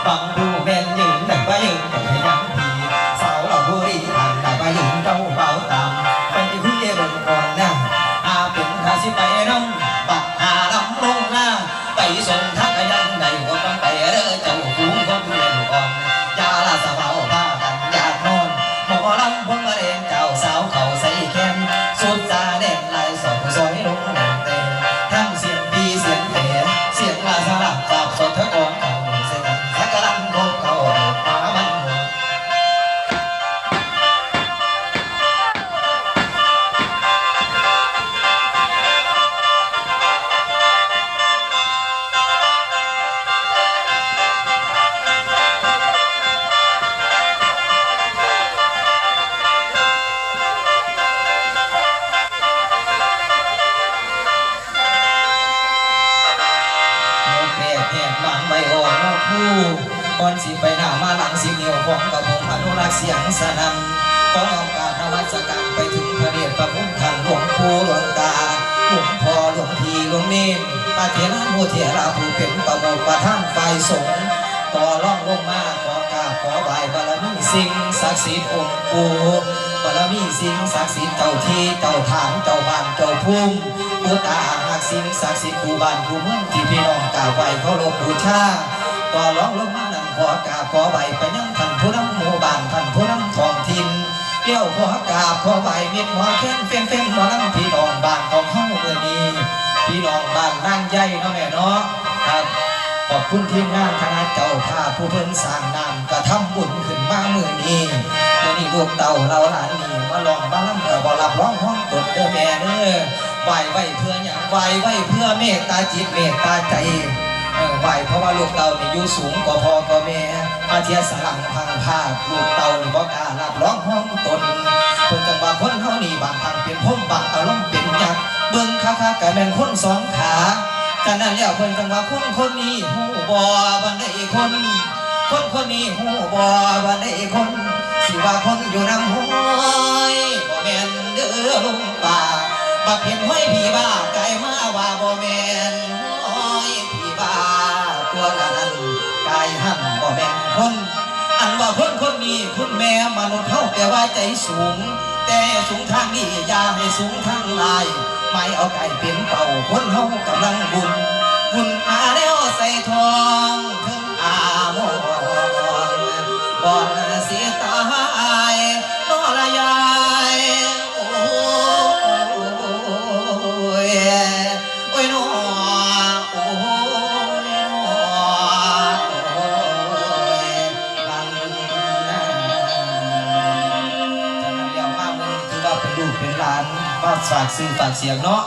ฟังดูแม่นยืนได้ไปยืนแต่ยังทีสาวเราบุรีทางได้ไปยืนเจ้าเบาตามไปคุยเบิ่งก่อนนะอาเป็นข้าสิไปน้ำบักหาลำลงหน้าไปส่งทักยันในหัวกันไปเด้อเจ้าหูคนเล่นก่อนยาลาสาวพากันอยากนอนหมอลำพวงมาเรงเจ้าสาวเขาใส่แขนสุดจาแดงลายสองซอยลงแดงเตะทั้งเสียงดีเสียงเตะเสียงลาสลับจับสดเธอก่อนเขาเสียงสักกะลันพวกเขาหามันก่อนสิไปหน้ามาหลังสิเหนียวของกับผมอนุรักษ์เสียงสนั่นขอโอกาสนมัสการไปถึงพระเดชพระคุณท่านหลวงปู่หลวงตาหลวงพ่อหลวงพี่หลวงเนรพระเถระโมเถระผู้เป็นประมุขประธานฝ่ายสงฆ์ต่อร่องลงมาขอกราบขอไหว้บารมีสิ่งศักดิ์สิทธิ์องค์ปู่บารมีสิ่งศักดิ์สิทธิ์เจ้าที่เจ้าทางเจ้าบ้านเจ้าภูมิผู้ตาหักสิ่งศักดิ์สิทธิ์คู่บ้านคู่เมืองที่พี่น้องกราบไหว้เคารพบูชาต่อร้องลงมานั่งขอกราบขอไหว้ไปยังท่านผู้นำหมู่บ้านท่านผู้นำท้องถิ่นเดี่ยวขอกราบขอไหว้เมียนหัวแค้นเฟ้นหัวน้ำพี่น้องบ้านของเฮาเมื่อนี้พี่น้องบ้านนางใหญ่เนาะแม่เนาะครับขอบคุณทีมงานคณะเจ้าภาพผู้เพิ่นสร้างน้ำกระทำบุญขึ้นมาเมื่อนี้ลูกเต่าเราหลานนี่มาลองมาล้ำกับบ่รับร้องห้องกดเด้อแม่เด้อไหว้ไว้เพื่อหยังไหว้ไว้เพื่อเมตตาจิตเมตตาใจไหวเพราะว่าลูกเต่านี่อยู่สูงกว่าพ่อกว่าแม่อาเทียสลังพังภาคลูกเต่านี่บ่กล้ารับร้องห้องตนเพิ่นจังว่าคนเฮานี่บางทางเป็นพุ่มบางอารมณ์เป็นยักษ์เบิ่งคักๆก็แม่นคนสองขาฉะนั้นแล้วเพิ่นจังว่าคนนี้ฮู้บ่บันไดคนนี้ฮู้บ่บันไดคนสิว่าคนอยู่นำห้อยบ่แม่นเด้อลุงป่าบักเห็นห้อยพี่บ้าไกลมาว่าบ่แม่นตัวนั้นกายหันบ่แม่นคนอันว่าคนนี้คุณแม่มนุษย์เฮาแต่ว่าใจสูงแต่สูงทางนี้อย่าให้สูงทางลายไม่เอาไก่เป็นเป่าคนเฮากำลังบุญอาแล้วใส่ทองถึงอาโมบ่อนเสียตายนอละยายโอ้ยนอเป็นลูกเป็นหลานมาฝากซื้อฝากเสียงเนาะ